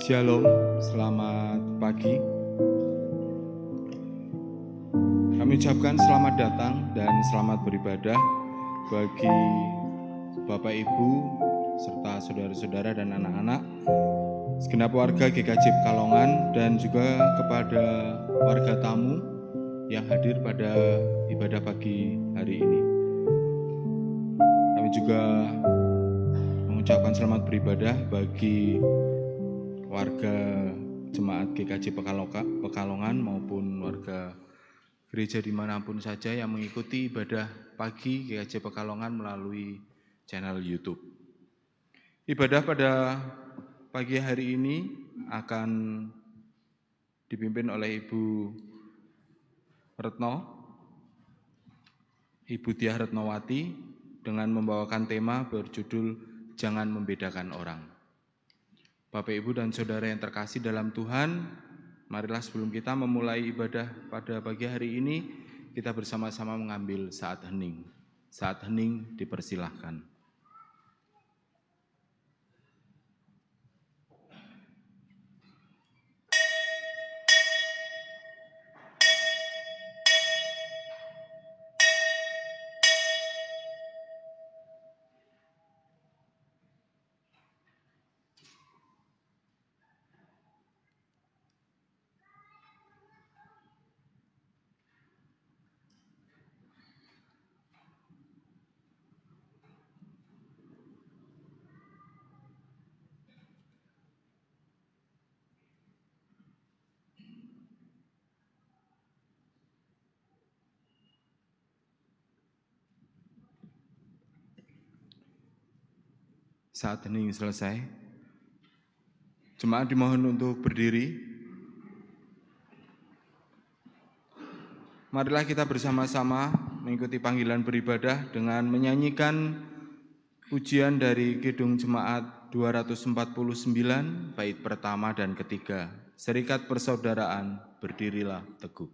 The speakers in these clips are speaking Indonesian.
Shalom, selamat pagi. Kami ucapkan selamat datang dan selamat beribadah bagi Bapak Ibu serta saudara-saudara dan anak-anak, segenap warga GKJ Pekalongan, dan juga kepada warga tamu yang hadir pada ibadah pagi hari ini. Kami juga mengucapkan selamat beribadah bagi warga jemaat GKJ Pekalongan maupun warga gereja dimanapun saja yang mengikuti ibadah pagi GKJ Pekalongan melalui channel YouTube. Ibadah pada pagi hari ini akan dipimpin oleh Ibu Retno, Ibu Diah Retnowati, dengan membawakan tema berjudul Jangan Membedakan Orang. Bapak, Ibu, dan Saudara yang terkasih dalam Tuhan, marilah sebelum kita memulai ibadah pada pagi hari ini, kita bersama-sama mengambil saat hening. Saat hening dipersilahkan. Saat hening selesai, jemaat dimohon untuk berdiri. Marilah kita bersama-sama mengikuti panggilan beribadah dengan menyanyikan pujian dari Kidung Jemaat 249, bait pertama dan ketiga. Serikat Persaudaraan, berdirilah teguh.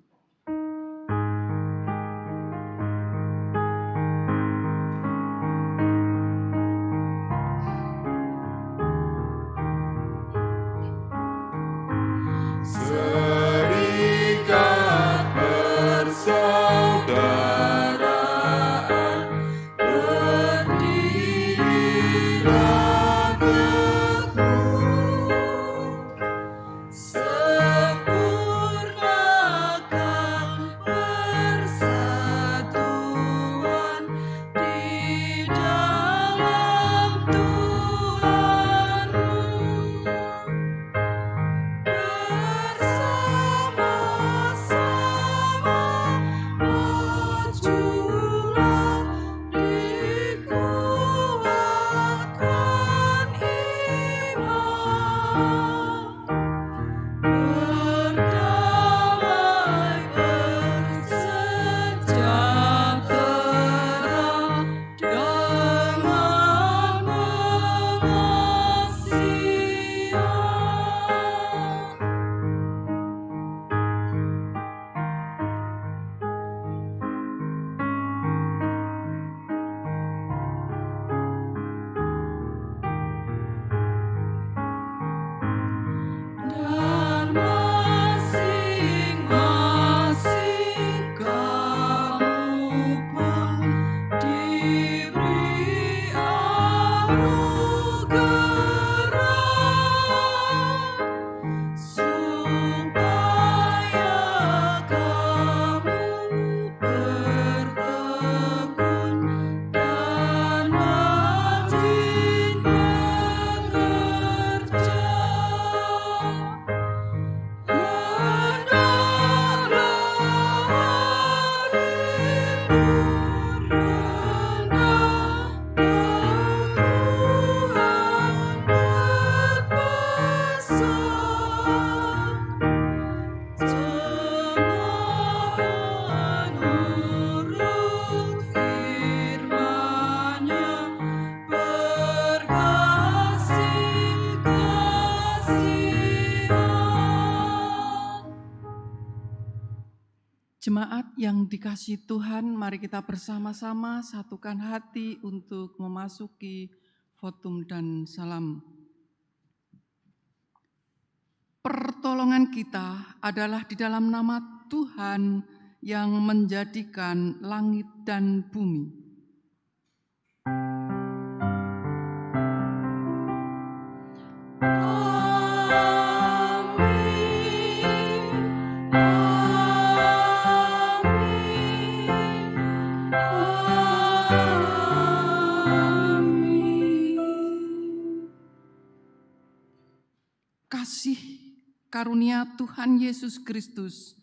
Jemaat yang dikasihi Tuhan, mari kita bersama-sama satukan hati untuk memasuki votum dan salam. Pertolongan kita adalah di dalam nama Tuhan yang menjadikan langit dan bumi. Kasih karunia Tuhan Yesus Kristus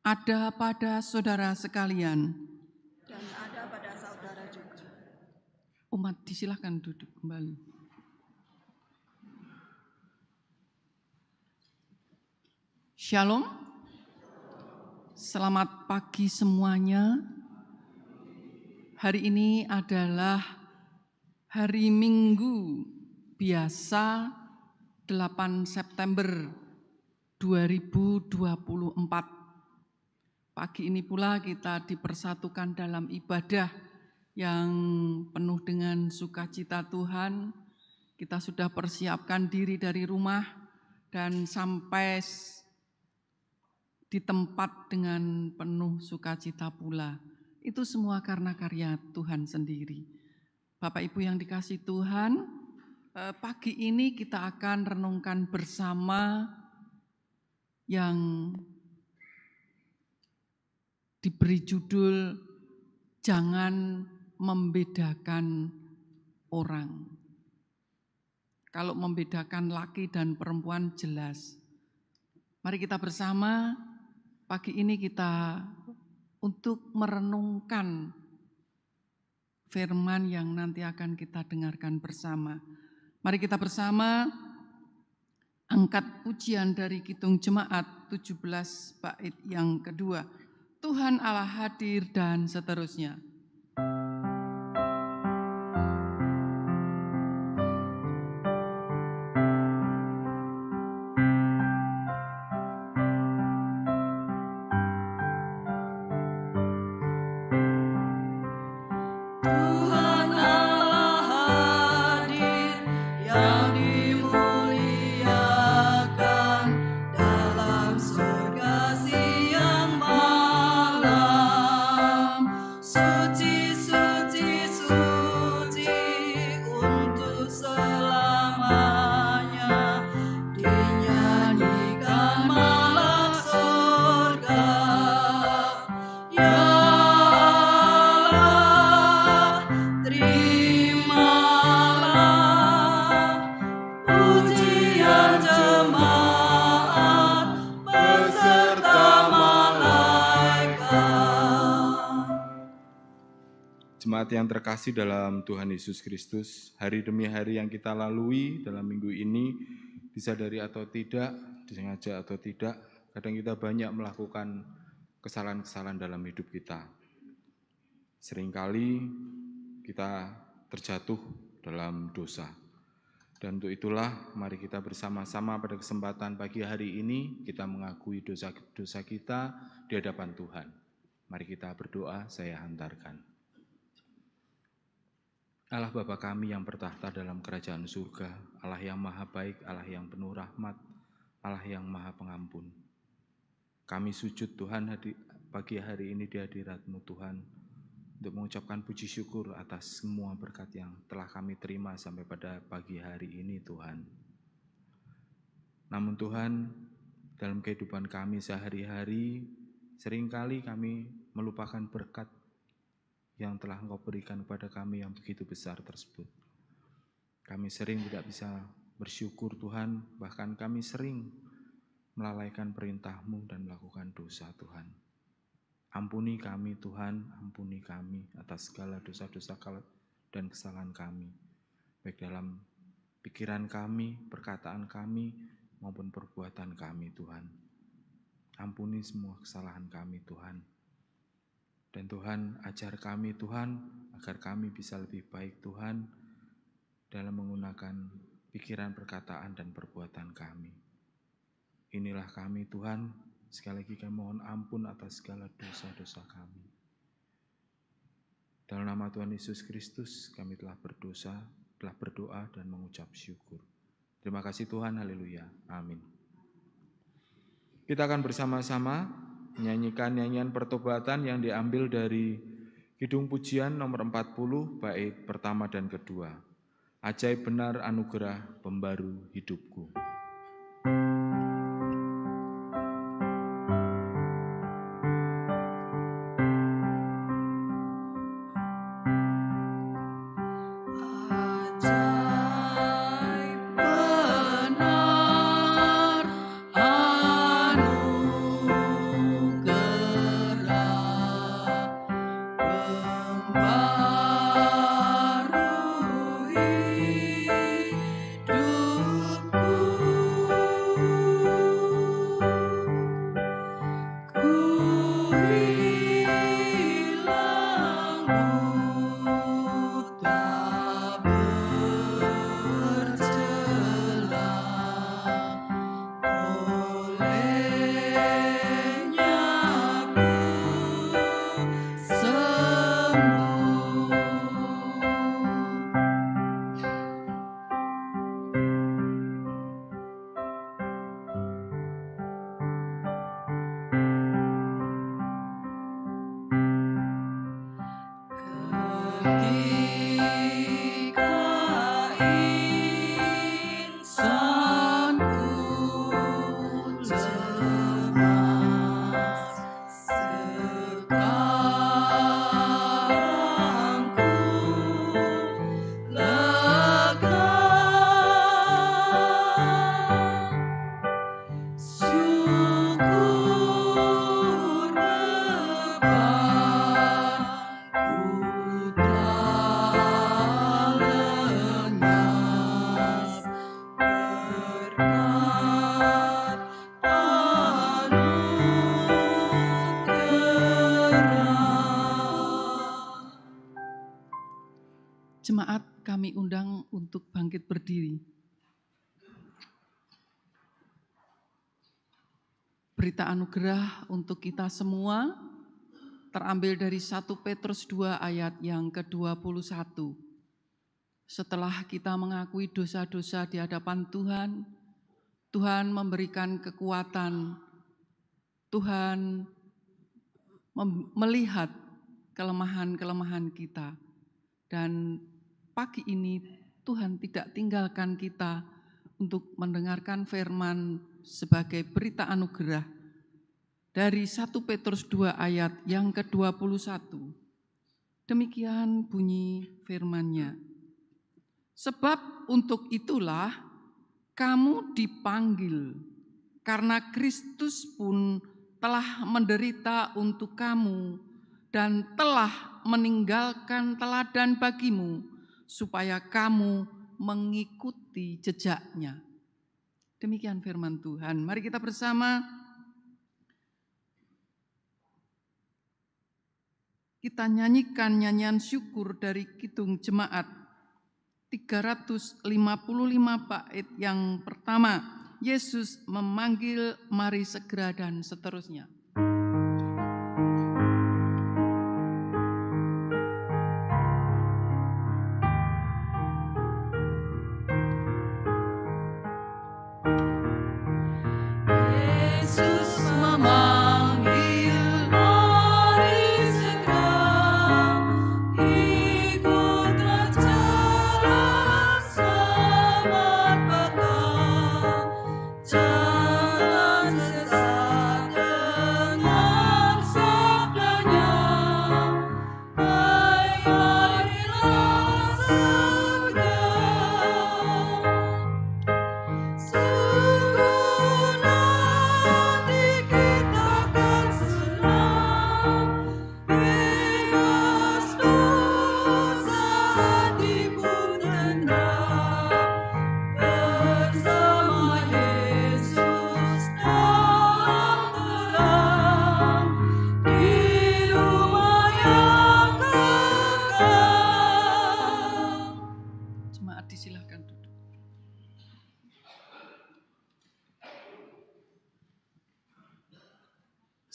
ada pada saudara sekalian. Dan ada pada saudara juga. Umat disilahkan duduk kembali. Shalom. Selamat pagi semuanya. Hari ini adalah hari Minggu biasa 8 September 2024. Pagi ini pula kita dipersatukan dalam ibadah yang penuh dengan sukacita Tuhan. Kita sudah persiapkan diri dari rumah dan sampai di tempat dengan penuh sukacita pula. Itu semua karena karya Tuhan sendiri. Bapak Ibu yang dikasihi Tuhan, pagi ini kita akan renungkan bersama yang diberi judul Jangan Membedakan Orang. Kalau membedakan laki dan perempuan jelas. Mari kita bersama pagi ini kita untuk merenungkan firman yang nanti akan kita dengarkan bersama. Mari kita bersama angkat pujian dari Kidung Jemaat 17 bait yang kedua. Tuhan Allah hadir dan seterusnya. Jemaat yang terkasih dalam Tuhan Yesus Kristus, hari demi hari yang kita lalui dalam minggu ini, disadari atau tidak, disengaja atau tidak, kadang kita banyak melakukan kesalahan-kesalahan dalam hidup kita. Seringkali kita terjatuh dalam dosa. Dan untuk itulah mari kita bersama-sama pada kesempatan pagi hari ini kita mengakui dosa-dosa kita di hadapan Tuhan. Mari kita berdoa, saya hantarkan. Allah Bapa kami yang bertahta dalam kerajaan surga, Allah yang maha baik, Allah yang penuh rahmat, Allah yang maha pengampun. Kami sujud Tuhan pagi hari ini di hadirat-Mu Tuhan, untuk mengucapkan puji syukur atas semua berkat yang telah kami terima sampai pada pagi hari ini Tuhan. Namun Tuhan, dalam kehidupan kami sehari-hari, seringkali kami melupakan berkat yang telah Engkau berikan kepada kami yang begitu besar tersebut. Kami sering tidak bisa bersyukur Tuhan, bahkan kami sering melalaikan perintah-Mu dan melakukan dosa Tuhan. Ampuni kami Tuhan, ampuni kami atas segala dosa-dosa dan kesalahan kami, baik dalam pikiran kami, perkataan kami, maupun perbuatan kami Tuhan. Ampuni semua kesalahan kami Tuhan. Dan Tuhan, ajar kami Tuhan, agar kami bisa lebih baik Tuhan, dalam menggunakan pikiran, perkataan, dan perbuatan kami. Inilah kami Tuhan, sekali lagi kami mohon ampun atas segala dosa-dosa kami. Dalam nama Tuhan Yesus Kristus, kami telah berdoa dan mengucap syukur. Terima kasih Tuhan, haleluya, amin. Kita akan bersama-sama menyanyikan nyanyian pertobatan yang diambil dari Kidung Pujian nomor 40 bait pertama dan kedua. Ajaib benar anugerah pembaru hidupku. Jemaat kami undang untuk bangkit berdiri. Berita anugerah untuk kita semua terambil dari 1 Petrus 2 ayat yang ke-21. Setelah kita mengakui dosa-dosa di hadapan Tuhan, Tuhan memberikan kekuatan, Tuhan melihat kelemahan-kelemahan kita. Dan pagi ini Tuhan tidak tinggalkan kita untuk mendengarkan firman sebagai berita anugerah dari 1 Petrus 2 ayat yang ke-21. Demikian bunyi firman-Nya. Sebab untuk itulah kamu dipanggil, karena Kristus pun telah menderita untuk kamu dan telah meninggalkan teladan bagimu, supaya kamu mengikuti jejaknya. Demikian firman Tuhan. Mari kita bersama kita nyanyikan nyanyian syukur dari Kidung Jemaat 355 bait yang pertama. Yesus memanggil, mari segera, dan seterusnya.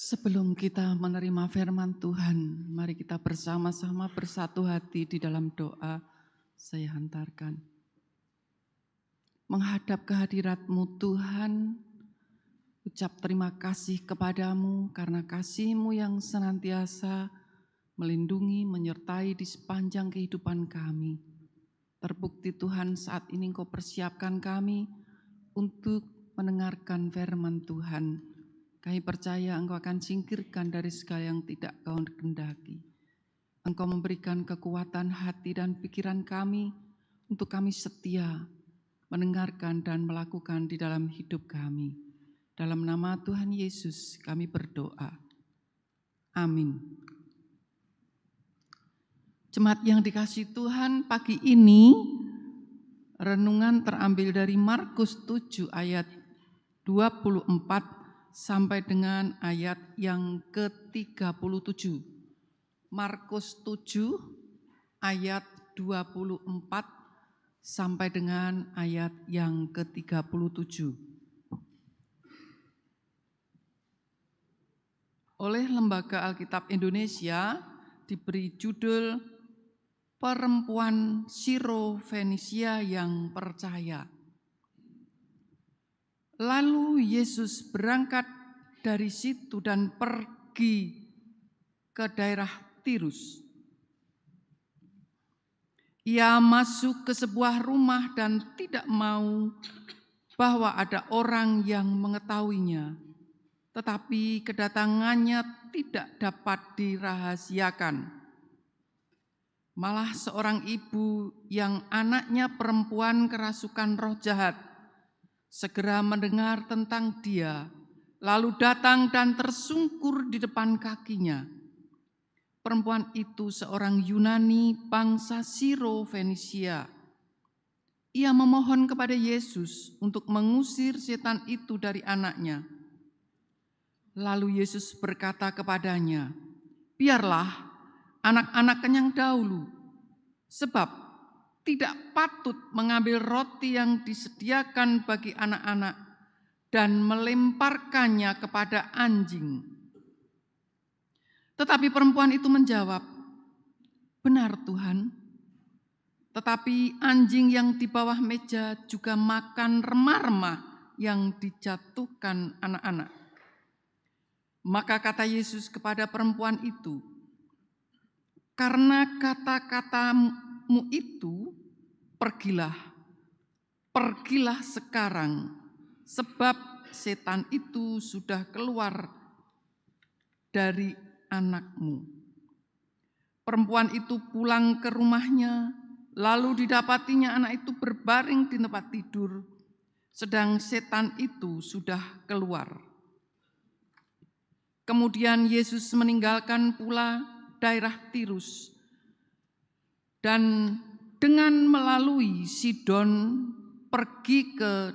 Sebelum kita menerima firman Tuhan, mari kita bersama-sama bersatu hati di dalam doa saya hantarkan. Menghadap kehadirat-Mu Tuhan, Ucap terima kasih kepadamu karena kasih-Mu yang senantiasa melindungi, menyertai di sepanjang kehidupan kami. Terbukti Tuhan saat ini Engkau persiapkan kami untuk mendengarkan firman Tuhan. Kami percaya Engkau akan singkirkan dari segala yang tidak Kau kehendaki. Engkau memberikan kekuatan hati dan pikiran kami untuk kami setia mendengarkan dan melakukan di dalam hidup kami. Dalam nama Tuhan Yesus kami berdoa. Amin. Jemaat yang dikasihi Tuhan, pagi ini renungan terambil dari Markus 7 ayat 24 sampai dengan ayat yang ke-37. Markus 7 ayat 24 sampai dengan ayat yang ke-37. Oleh Lembaga Alkitab Indonesia diberi judul Perempuan Siro-Fenisia yang Percaya. Lalu Yesus berangkat dari situ dan pergi ke daerah Tirus. Ia masuk ke sebuah rumah dan tidak mau bahwa ada orang yang mengetahuinya. Tetapi kedatangannya tidak dapat dirahasiakan. Malah seorang ibu yang anaknya perempuan kerasukan roh jahat segera mendengar tentang dia, lalu datang dan tersungkur di depan kakinya. Perempuan itu seorang Yunani bangsa Siro-Fenisia. Ia memohon kepada Yesus untuk mengusir setan itu dari anaknya. Lalu Yesus berkata kepadanya, "Biarlah anak-anak kenyang dahulu, sebab tidak patut mengambil roti yang disediakan bagi anak-anak dan melemparkannya kepada anjing." Tetapi perempuan itu menjawab, "Benar Tuhan, tetapi anjing yang di bawah meja juga makan remah-remah yang dijatuhkan anak-anak." Maka kata Yesus kepada perempuan itu, "Karena kata-katamu itu, pergilah sekarang, sebab setan itu sudah keluar dari anakmu." Perempuan itu pulang ke rumahnya, lalu didapatinya anak itu berbaring di tempat tidur, sedang setan itu sudah keluar. Kemudian Yesus meninggalkan pula daerah Tirus dan dengan melalui Sidon pergi ke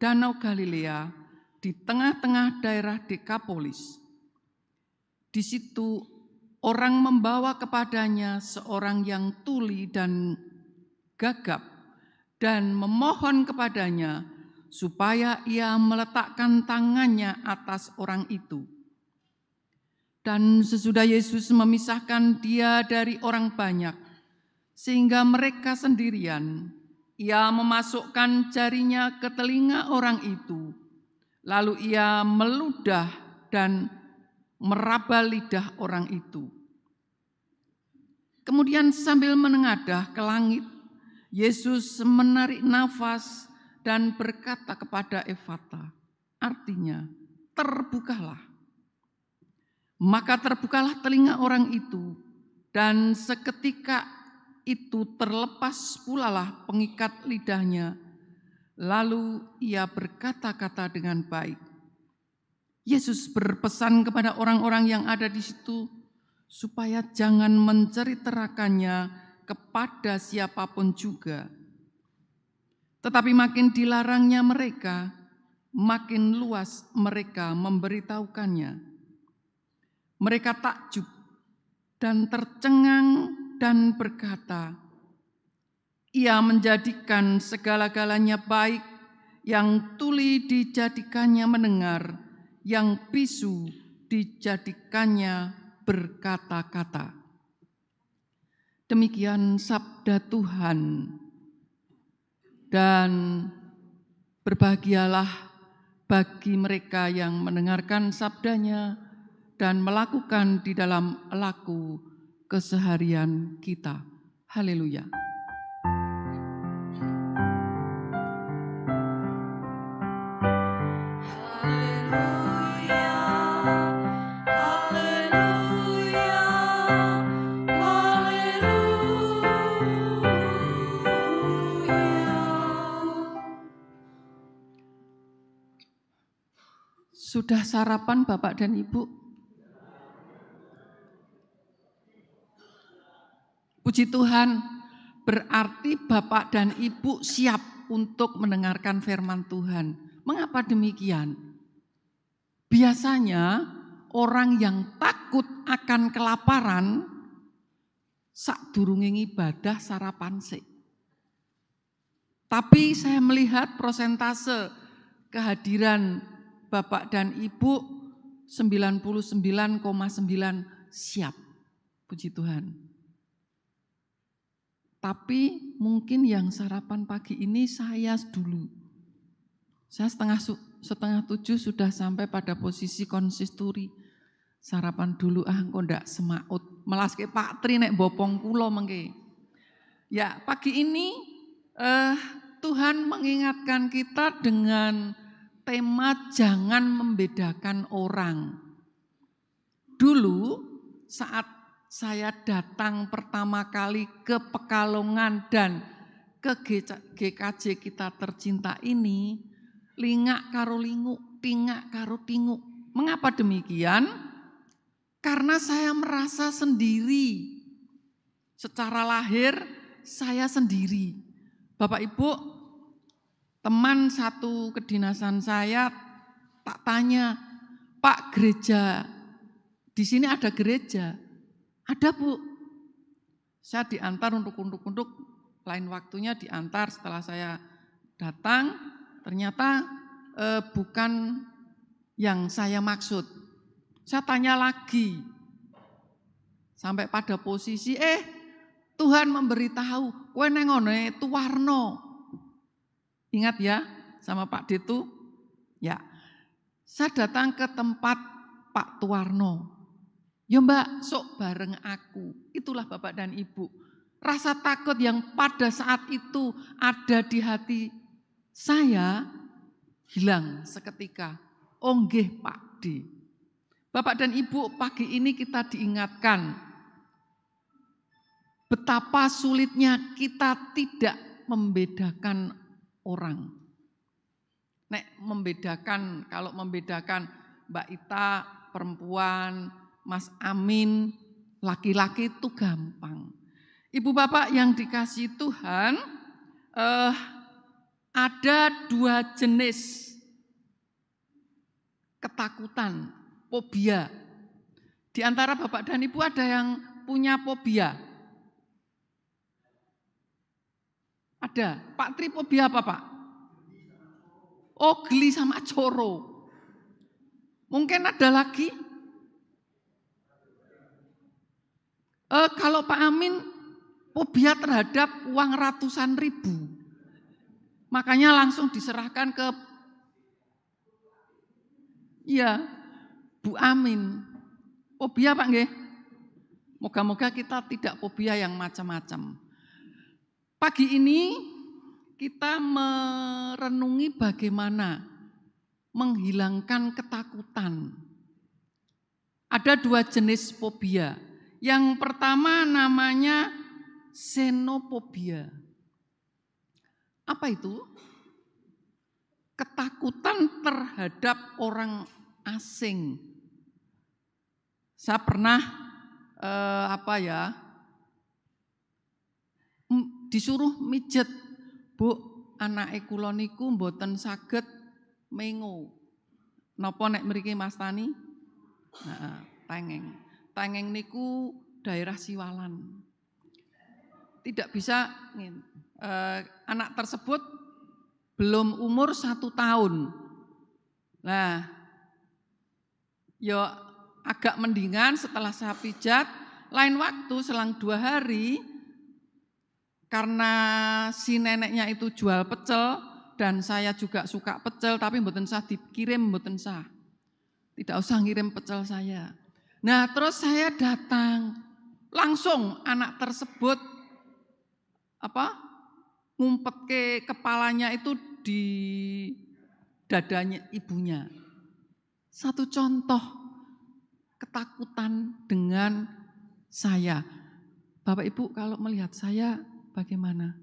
Danau Galilea di tengah-tengah daerah Dekapolis. Di situ orang membawa kepadanya seorang yang tuli dan gagap dan memohon kepadanya supaya ia meletakkan tangannya atas orang itu. Dan sesudah Yesus memisahkan dia dari orang banyak, sehingga mereka sendirian, ia memasukkan jarinya ke telinga orang itu, lalu ia meludah dan meraba lidah orang itu. Kemudian sambil menengadah ke langit, Yesus menarik nafas dan berkata kepada Efata, artinya, terbukalah. Maka terbukalah telinga orang itu, dan seketika itu terlepas pulalah pengikat lidahnya. Lalu ia berkata-kata dengan baik. Yesus berpesan kepada orang-orang yang ada di situ, supaya jangan menceritakannya kepada siapapun juga. Tetapi makin dilarangnya mereka, makin luas mereka memberitahukannya. Mereka takjub dan tercengang dan berkata, "Ia menjadikan segala-galanya baik, yang tuli dijadikannya mendengar, yang bisu dijadikannya berkata-kata." Demikian sabda Tuhan. Dan berbahagialah bagi mereka yang mendengarkan sabdanya dan melakukan di dalam laku keseharian kita. Haleluya. Sudah sarapan Bapak dan Ibu? Puji Tuhan, berarti Bapak dan Ibu siap untuk mendengarkan firman Tuhan. Mengapa demikian? Biasanya orang yang takut akan kelaparan sakdurunge ibadah sarapan sik. Tapi saya melihat prosentase kehadiran Bapak dan Ibu 99,9 siap. Puji Tuhan. Tapi mungkin yang sarapan pagi ini saya dulu. Saya setengah 7 sudah sampai pada posisi konsisturi. Sarapan dulu engko ndak semaut. Melaske Pak Tri nek bopong kula mengke. Ya, pagi ini Tuhan mengingatkan kita dengan tema jangan membedakan orang. Dulu saat saya datang pertama kali ke Pekalongan dan ke GKJ kita tercinta ini, lingak karo linguk, tingak karo tinguk. Mengapa demikian? Karena saya merasa sendiri. Secara lahir saya sendiri. Bapak Ibu, teman satu kedinasan saya tak tanya, Pak, gereja di sini ada gereja? Ada, Bu. Saya diantar untuk lain waktunya diantar setelah saya datang, ternyata bukan yang saya maksud. Saya tanya lagi, sampai pada posisi, Tuhan memberitahu, kowe neng ngone Tuwarno. Ingat ya sama Pak Detu? Ya, saya datang ke tempat Pak Tuwarno. Ya Mbak, sok bareng aku. Itulah Bapak dan Ibu. Rasa takut yang pada saat itu ada di hati saya hilang seketika. Oh nggih Pak D. Bapak dan Ibu, pagi ini kita diingatkan betapa sulitnya kita tidak membedakan orang. Kalau membedakan Mbak Ita perempuan, Mas Amin laki-laki itu gampang. Ibu bapak yang dikasihi Tuhan, ada 2 jenis ketakutan, fobia. Di antara bapak dan ibu ada yang punya fobia? Ada. Pak Tri fobia apa Pak? Oh, geli sama coro. Mungkin ada lagi? Kalau Pak Amin fobia terhadap uang ratusan ribu. Makanya langsung diserahkan ke Bu Amin. Fobia Pak nggih? Moga-moga kita tidak fobia yang macam-macam. Pagi ini kita merenungi bagaimana menghilangkan ketakutan. Ada 2 jenis fobia. Yang pertama namanya xenofobia. Apa itu? Ketakutan terhadap orang asing. Saya pernah disuruh mijet, Bu, anake kula niku mboten saged mengo. Napa nek mriki Mas Tani? Nah, Tengeng. Tengeng niku daerah Siwalan. Tidak bisa, anak tersebut belum umur 1 tahun. Nah, ya agak mendingan setelah saya pijat, lain waktu selang 2 hari, karena si neneknya itu jual pecel, dan saya juga suka pecel, tapi mboten sah dikirim, mboten sah. Tidak usah ngirim pecel saya. Nah, terus saya datang, langsung anak tersebut ngumpet ke kepalanya itu di dadanya ibunya. Satu contoh ketakutan dengan saya. Bapak Ibu kalau melihat saya bagaimana?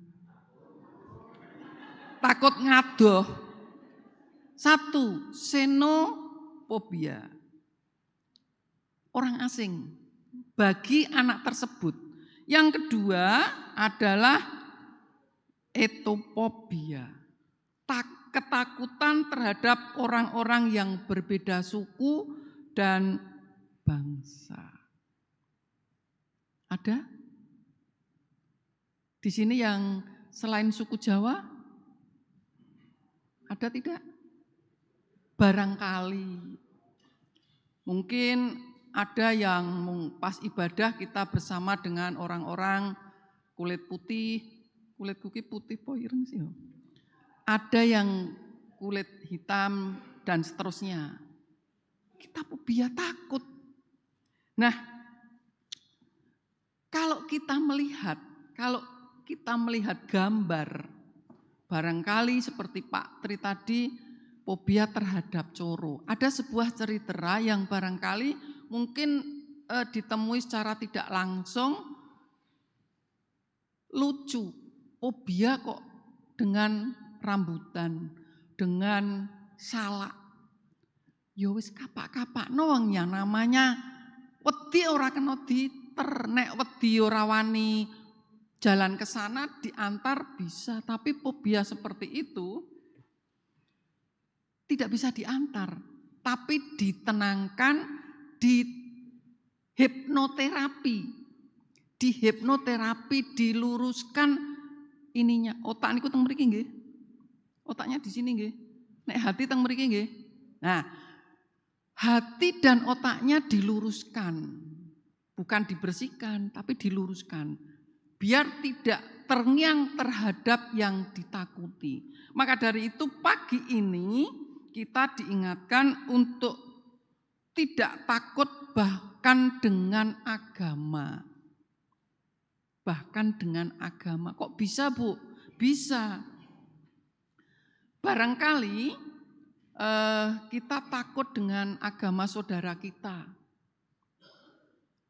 Takut ngadoh. 1, xenofobia. Orang asing bagi anak tersebut. Yang kedua adalah etofobia. Ketakutan terhadap orang-orang yang berbeda suku dan bangsa. Ada? Di sini yang selain suku Jawa? Ada tidak? Barangkali. Mungkin ada yang pas ibadah kita bersama dengan orang-orang kulit putih, kulit kuki putih poireng sih. Ada yang kulit hitam dan seterusnya. Kita fobia takut. Nah, kalau kita melihat gambar, barangkali seperti Pak Tri tadi, fobia terhadap coro. Ada sebuah cerita yang barangkali mungkin ditemui secara tidak langsung, lucu. Fobia kok dengan rambutan, dengan salak. Ya wis kapak-kapak wong ya namanya wedi ora kena diter, nek wedi ora wani jalan ke sana diantar bisa, tapi fobia seperti itu tidak bisa diantar, tapi ditenangkan, di hipnoterapi. Di hipnoterapi diluruskan ininya. Otak niku teng mriki nggih. Otaknya di sini nggih. Nek hati teng mriki nggih. Nah, hati dan otaknya diluruskan. Bukan dibersihkan, tapi diluruskan. Biar tidak terngiang terhadap yang ditakuti. Maka dari itu pagi ini kita diingatkan untuk tidak takut bahkan dengan agama. Bahkan dengan agama. Kok bisa, Bu? Bisa. Barangkali kita takut dengan agama saudara kita.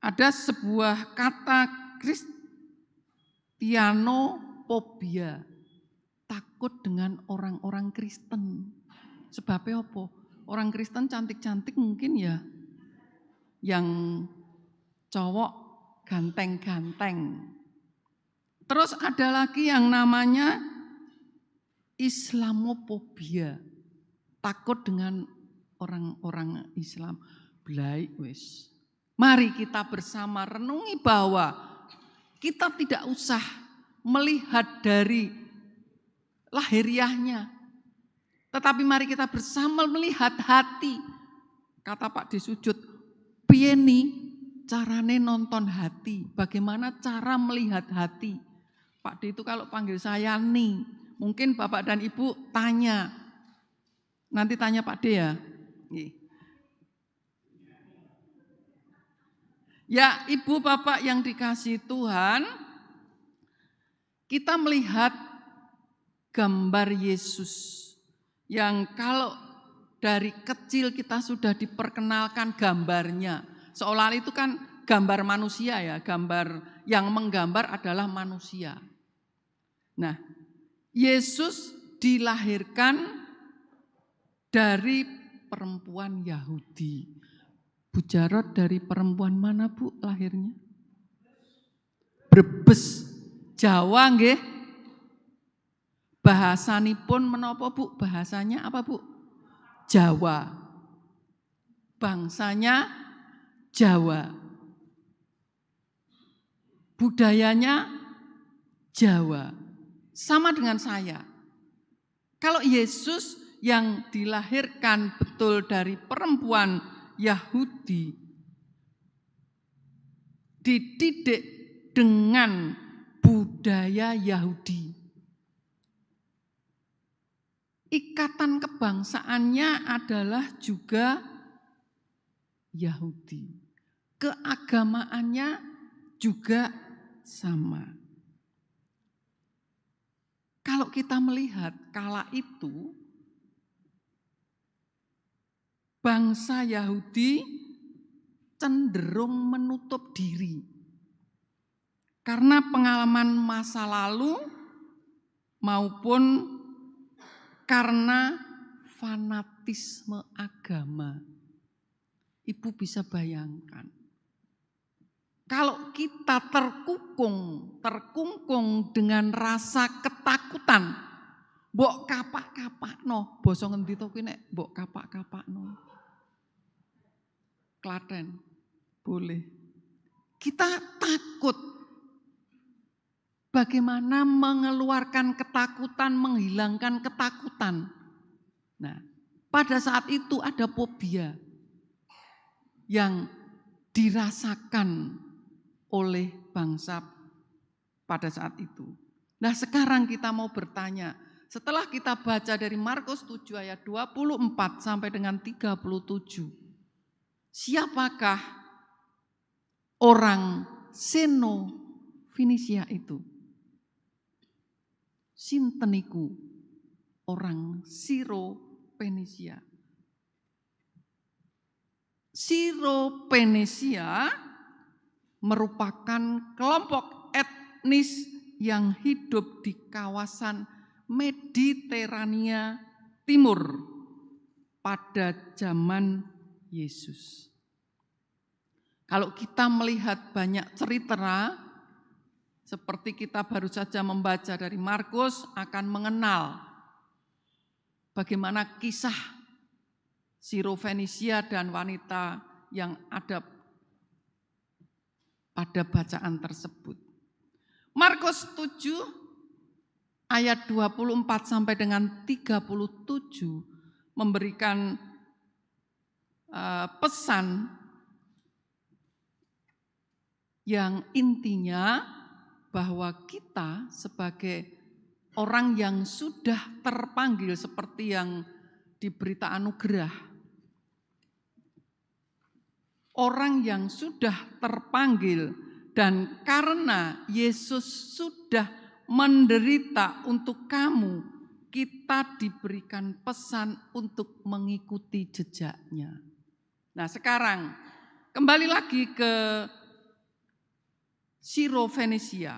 Ada sebuah kata Kristianofobia. Takut dengan orang-orang Kristen. Sebabnya apa? Orang Kristen cantik-cantik mungkin ya. Yang cowok ganteng-ganteng. Terus ada lagi yang namanya Islamofobia. Takut dengan orang-orang Islam. Blai wis. Mari kita bersama renungi bahwa kita tidak usah melihat dari lahiriahnya. Tetapi mari kita bersama melihat hati. Kata Pak di sujud, piye nih carane nonton hati? Bagaimana cara melihat hati? Pak D itu kalau panggil saya nih, mungkin Bapak dan Ibu tanya. Nanti tanya Pak D ya. Ya, Ibu Bapak yang dikasihi Tuhan, kita melihat gambar Yesus yang kalau dari kecil kita sudah diperkenalkan gambarnya. Seolah itu kan gambar manusia ya, gambar yang menggambar adalah manusia. Nah, Yesus dilahirkan dari perempuan Yahudi. Bu Jarot dari perempuan mana Bu lahirnya? Brebes, Jawa nggih. Bahasanipun menapa Bu? Bahasanya apa Bu? Jawa. Bangsanya Jawa. Budayanya Jawa. Sama dengan saya. Kalau Yesus yang dilahirkan betul dari perempuan Yahudi, dididik dengan budaya Yahudi. ikatan kebangsaannya adalah juga Yahudi. Keagamaannya juga sama. Kalau kita melihat kala itu, bangsa Yahudi cenderung menutup diri karena pengalaman masa lalu maupun karena fanatisme agama. Ibu bisa bayangkan, kalau kita terkungkung dengan rasa ketakutan, mbok kapak-kapakno, basa ngendi to kuwi nek mbok kapak-kapakno? Klaten. Boleh. Kita takut. Bagaimana mengeluarkan ketakutan, menghilangkan ketakutan. Nah, pada saat itu ada fobia yang dirasakan oleh bangsa pada saat itu. Nah, sekarang kita mau bertanya, setelah kita baca dari Markus 7 ayat 24 sampai dengan 37, siapakah orang Sino-Fenisia itu? Sinten iku orang Siro-Fenisia? Siro-Fenisia merupakan kelompok etnis yang hidup di kawasan Mediterania Timur pada zaman Yesus. Kalau kita melihat banyak cerita, seperti kita baru saja membaca dari Markus, akan mengenal bagaimana kisah Siro-Fenisia dan wanita yang ada pada bacaan tersebut. Markus 7 ayat 24 sampai dengan 37 memberikan pesan yang intinya bahwa kita sebagai orang yang sudah terpanggil seperti yang di berita anugerah, orang yang sudah terpanggil dan karena Yesus sudah menderita untuk kamu, kita diberikan pesan untuk mengikuti jejaknya. Nah, sekarang kembali lagi ke Siro-Fenisia.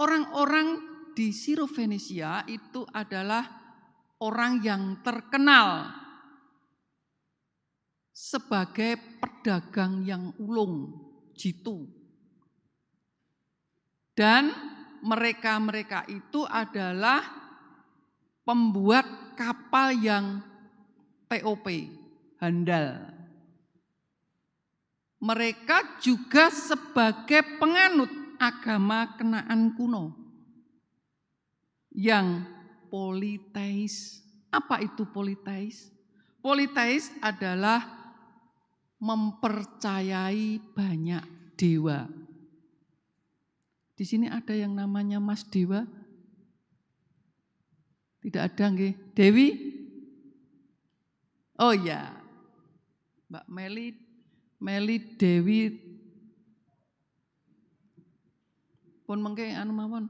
Orang-orang di Siro-Fenisia itu adalah orang yang terkenal sebagai pedagang yang ulung, jitu. Dan mereka-mereka itu adalah pembuat kapal yang TOP, handal. Mereka juga sebagai penganut agama Kenaan kuno yang politeis. Apa itu politeis? Politeis adalah mempercayai banyak dewa. Di sini ada yang namanya Mas Dewa? Tidak ada nggih? Dewi? Oh ya, Mbak Meli Dewi pun mengke anu mawon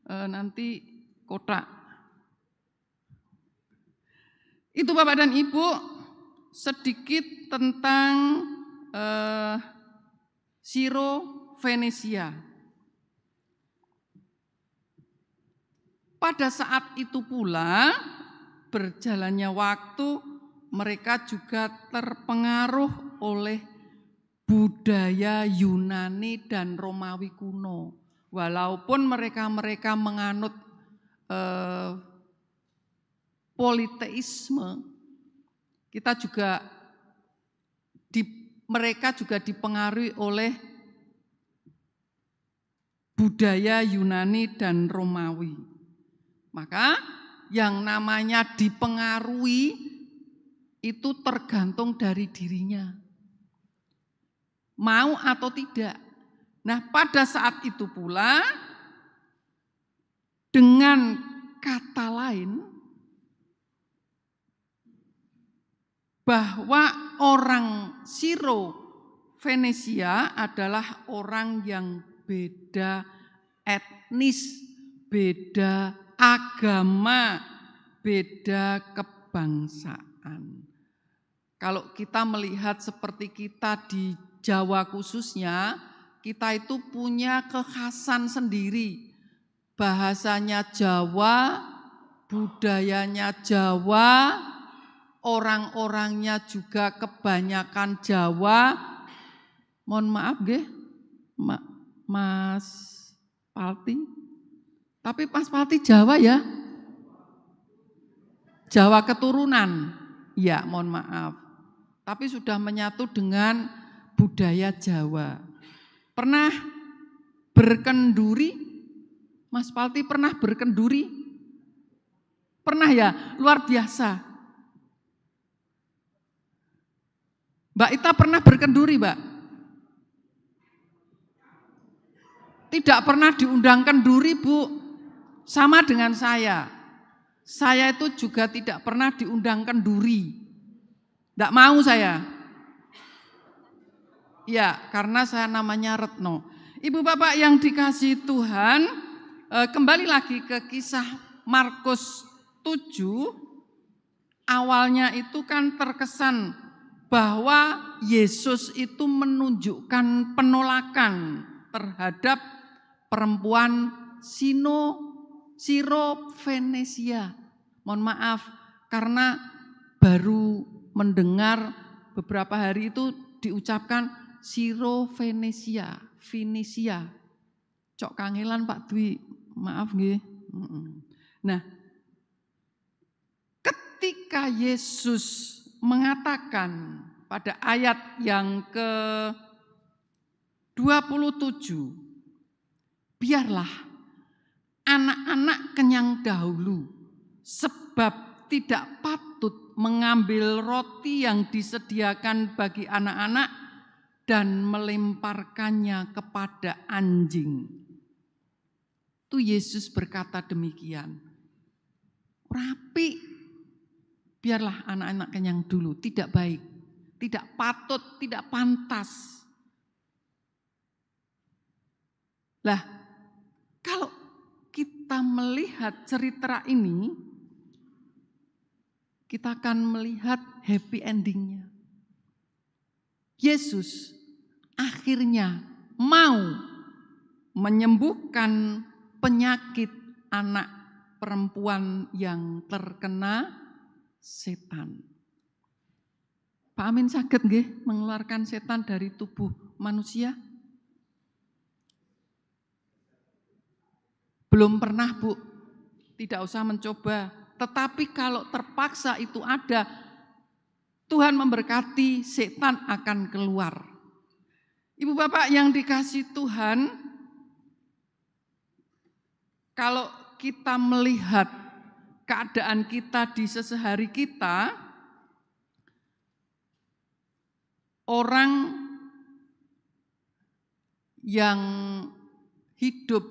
nanti kotak. Itu Bapak dan Ibu sedikit tentang Siro-Fenisia. Pada saat itu pula berjalannya waktu mereka juga terpengaruh oleh budaya Yunani dan Romawi kuno. Walaupun mereka menganut politeisme, mereka juga dipengaruhi oleh budaya Yunani dan Romawi. Maka yang namanya dipengaruhi itu tergantung dari dirinya. Mau atau tidak. Nah, pada saat itu pula dengan kata lain, bahwa orang Siro Venesia adalah orang yang beda etnis, beda agama, beda kebangsaan. Kalau kita melihat seperti kita di Jawa khususnya, kita itu punya kekhasan sendiri. Bahasanya Jawa, budayanya Jawa, orang-orangnya juga kebanyakan Jawa. Mohon maaf nggih, Mas Palti. Tapi Mas Palti Jawa ya? Jawa keturunan. Ya, mohon maaf. Tapi sudah menyatu dengan budaya Jawa. Pernah berkenduri? Mas Palti pernah berkenduri? Pernah ya? Luar biasa. Mbak Ita pernah berkenduri, Mbak? Tidak pernah diundang kenduri, Bu. Sama dengan saya. Saya itu juga tidak pernah diundang kenduri. Tidak mau saya. Ya, karena saya namanya Retno. Ibu Bapak yang dikasihi Tuhan, kembali lagi ke kisah Markus 7. Awalnya itu kan terkesan bahwa Yesus itu menunjukkan penolakan terhadap perempuan Siro Venesia. Mohon maaf, karena baru mendengar beberapa hari itu diucapkan Siro Venesia. Cok kangelan Pak Dwi, maaf nggih. Nah, ketika Yesus mengatakan pada ayat yang ke-27, biarlah anak-anak kenyang dahulu, sebab tidak patut mengambil roti yang disediakan bagi anak-anak dan melemparkannya kepada anjing. Itu Yesus berkata demikian. Rapi, biarlah anak-anak kenyang dulu, tidak baik, tidak patut, tidak pantas. Lah, kalau kita melihat cerita ini, kita akan melihat happy endingnya. Yesus akhirnya mau menyembuhkan penyakit anak perempuan yang terkena setan. Pak Amin saged nggih mengeluarkan setan dari tubuh manusia? Belum pernah, Bu. Tidak usah mencoba. Tetapi kalau terpaksa itu ada, Tuhan memberkati, setan akan keluar. Ibu Bapak yang dikasihi Tuhan, kalau kita melihat keadaan kita di sehari kita, orang yang hidup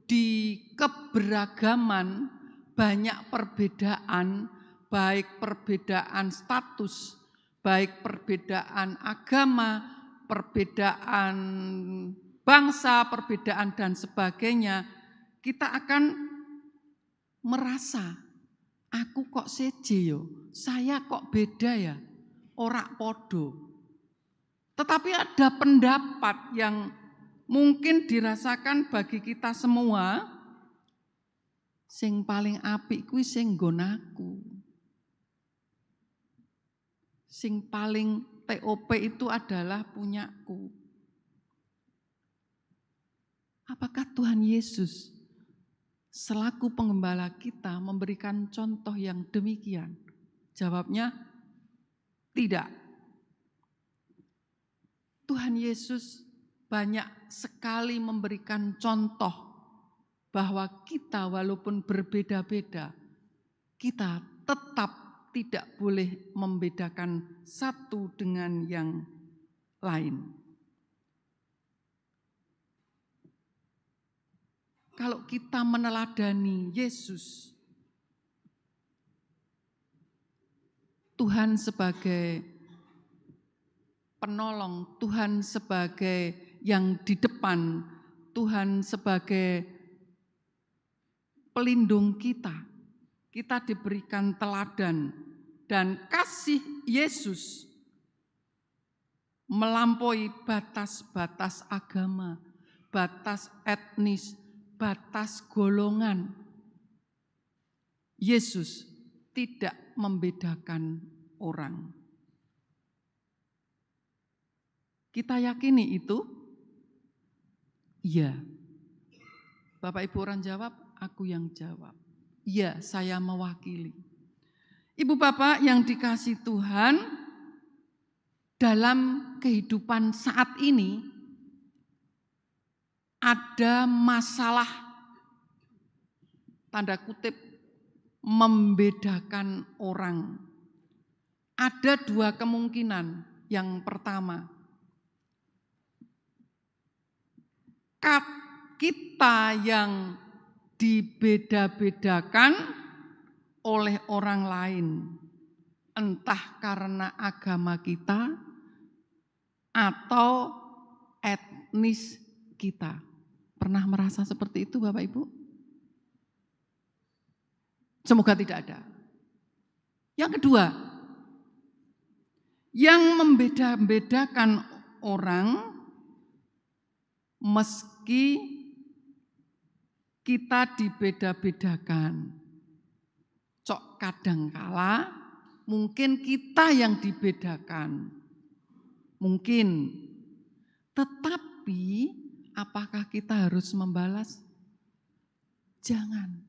di keberagaman, banyak perbedaan, baik perbedaan status, baik perbedaan agama, perbedaan bangsa, perbedaan dan sebagainya, kita akan merasa, aku kok seje yo, saya kok beda ya, ora podo. Tetapi ada pendapat yang mungkin dirasakan bagi kita semua, sing paling apik kuwi sing nggon aku. Sing paling TOP itu adalah punyaku. Apakah Tuhan Yesus selaku penggembala kita memberikan contoh yang demikian? Jawabnya tidak. Tuhan Yesus banyak sekali memberikan contoh bahwa kita walaupun berbeda-beda, kita tetap tidak boleh membedakan satu dengan yang lain. Kalau kita meneladani Yesus, Tuhan sebagai penolong, Tuhan sebagai yang di depan, Tuhan sebagai pelindung kita. Kita diberikan teladan dan kasih Yesus melampaui batas-batas agama, batas etnis, batas golongan. Yesus tidak membedakan orang. Kita yakini itu? Iya. Bapak Ibu orang jawab, aku yang jawab. Iya, saya mewakili. Ibu Bapak yang dikasihi Tuhan, dalam kehidupan saat ini ada masalah, tanda kutip, membedakan orang. Ada dua kemungkinan. Yang pertama, kita yang dibeda-bedakan oleh orang lain, entah karena agama kita atau etnis kita. Pernah merasa seperti itu Bapak Ibu? Semoga tidak ada. Yang kedua, yang membeda-bedakan orang meski kita dibeda-bedakan. Cok kadangkala mungkin kita yang dibedakan. Mungkin. Tetapi apakah kita harus membalas? Jangan.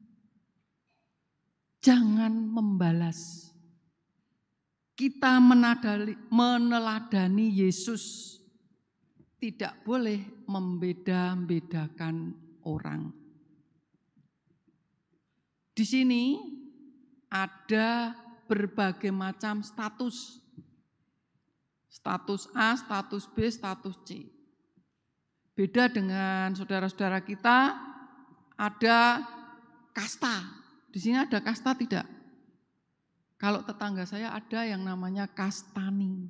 Jangan membalas. Kita meneladani Yesus. Tidak boleh membeda-bedakan orang. Di sini ada berbagai macam status. Status A, status B, status C. Beda dengan saudara-saudara kita, ada kasta. Di sini ada kasta tidak? Kalau tetangga saya ada yang namanya kastani.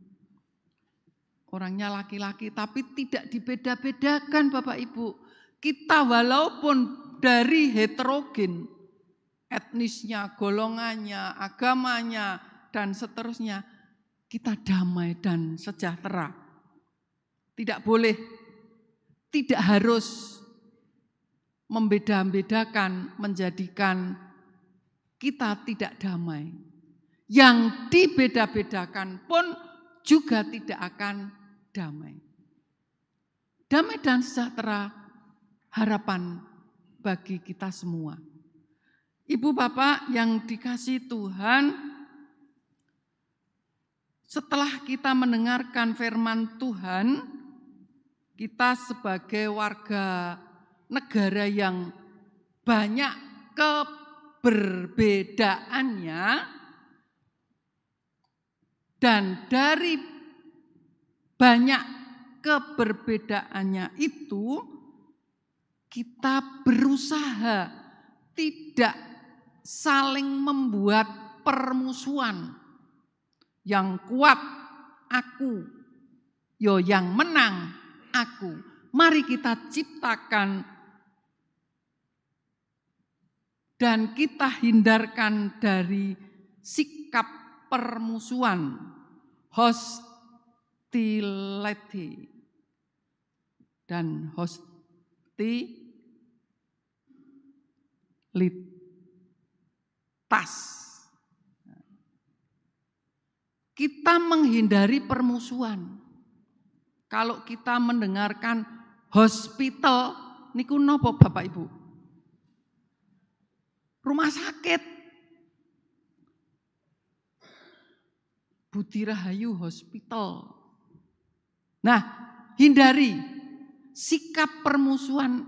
Orangnya laki-laki tapi tidak dibeda-bedakan Bapak Ibu. Kita walaupun dari heterogen, etnisnya, golongannya, agamanya, dan seterusnya, kita damai dan sejahtera. Tidak boleh, tidak harus membeda-bedakan, menjadikan kita tidak damai. Yang dibeda-bedakan pun juga tidak akan damai. Damai dan sejahtera harapan bagi kita semua. Ibu Bapak yang dikasihi Tuhan, setelah kita mendengarkan firman Tuhan, kita sebagai warga negara yang banyak keberbedaannya, dan dari banyak keberbedaannya itu, kita berusaha tidak saling membuat permusuhan. Yang kuat aku, yang menang aku. Mari kita ciptakan dan kita hindarkan dari sikap permusuhan, hostility dan hostilitas. Kita menghindari permusuhan. Kalau kita mendengarkan hospital, niku nopo Bapak Ibu? Rumah sakit. Budi Rahayu Hospital. Nah, hindari sikap permusuhan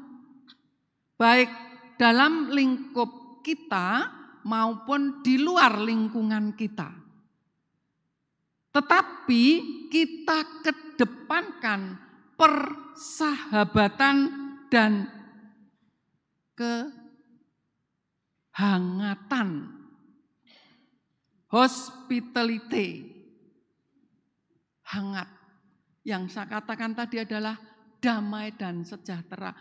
baik dalam lingkup kita maupun di luar lingkungan kita. Tetapi kita kedepankan persahabatan dan kehangatan. hospitality, hangat. Yang saya katakan tadi adalah damai dan sejahtera.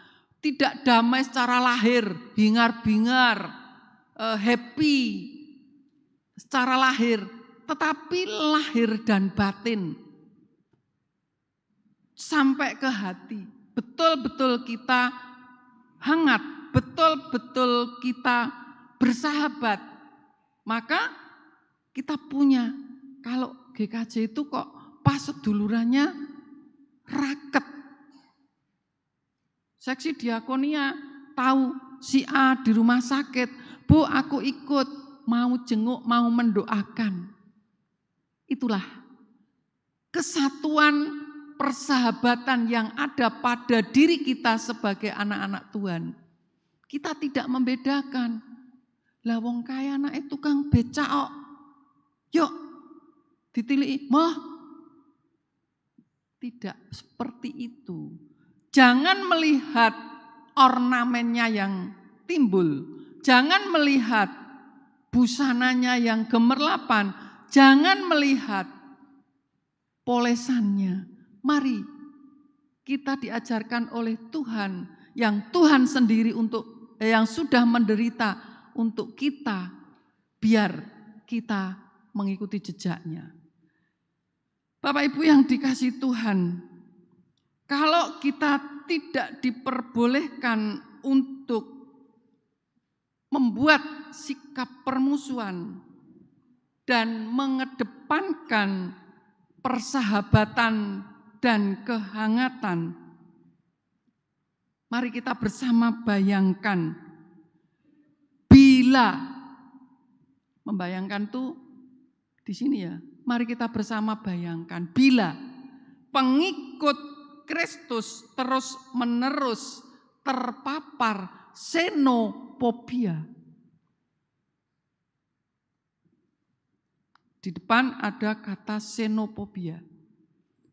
Tidak damai secara lahir, bingar-bingar, happy secara lahir, tetapi lahir dan batin. Sampai ke hati, betul-betul kita hangat, betul-betul kita bersahabat. Maka kita punya, kalau GKJ itu kok pas sedulurannya raket. Seksi diakonia tahu si A di rumah sakit, Bu aku ikut, mau jenguk, mau mendoakan. Itulah kesatuan persahabatan yang ada pada diri kita sebagai anak-anak Tuhan. Kita tidak membedakan. Lah wong kaya anak tukang becak kok. Yuk ditiliki, moh. Tidak seperti itu. Jangan melihat ornamennya yang timbul. Jangan melihat busananya yang gemerlapan. Jangan melihat polesannya. Mari kita diajarkan oleh Tuhan yang Tuhan sendiri yang sudah menderita untuk kita, biar kita mengikuti jejaknya. Bapak Ibu yang dikasihi Tuhan, kalau kita tidak diperbolehkan untuk membuat sikap permusuhan dan mengedepankan persahabatan dan kehangatan, mari kita bersama bayangkan, bila membayangkan tuh di sini ya, mari kita bersama bayangkan, bila pengikut Kristus terus-menerus terpapar xenofobia. Di depan ada kata xenofobia.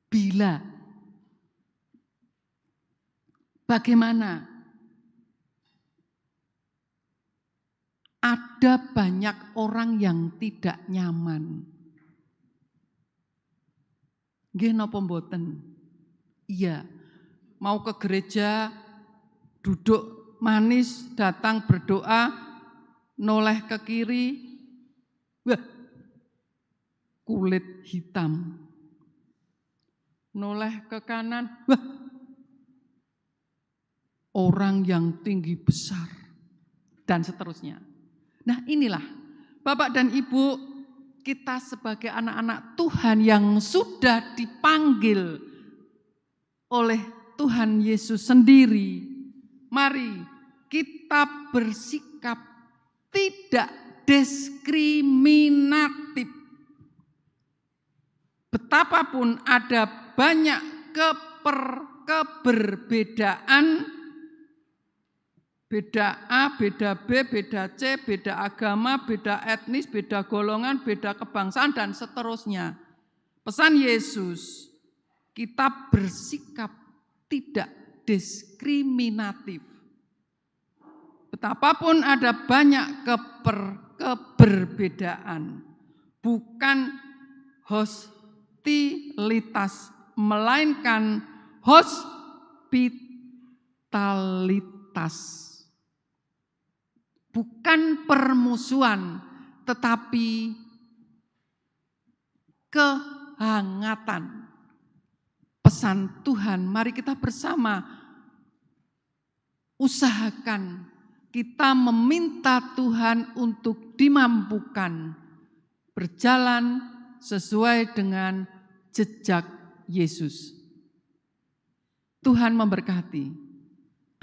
Bila. Bagaimana? Ada banyak orang yang tidak nyaman. Nggih napa mboten? Iya, mau ke gereja, duduk manis, datang berdoa, noleh ke kiri, wah, kulit hitam. Noleh ke kanan, wah, orang yang tinggi besar, dan seterusnya. Nah inilah, Bapak dan Ibu, kita sebagai anak-anak Tuhan yang sudah dipanggil oleh Tuhan Yesus sendiri, mari kita bersikap tidak diskriminatif. Betapapun ada banyak keberbedaan, beda A, beda B, beda C, beda agama, beda etnis, beda golongan, beda kebangsaan, dan seterusnya. Pesan Yesus, kita bersikap tidak diskriminatif. Betapapun ada banyak keberbedaan, bukan hostilitas, melainkan hospitalitas. Bukan permusuhan, tetapi kehangatan. Pesan Tuhan, mari kita bersama usahakan, kita meminta Tuhan untuk dimampukan berjalan sesuai dengan jejak Yesus. Tuhan memberkati.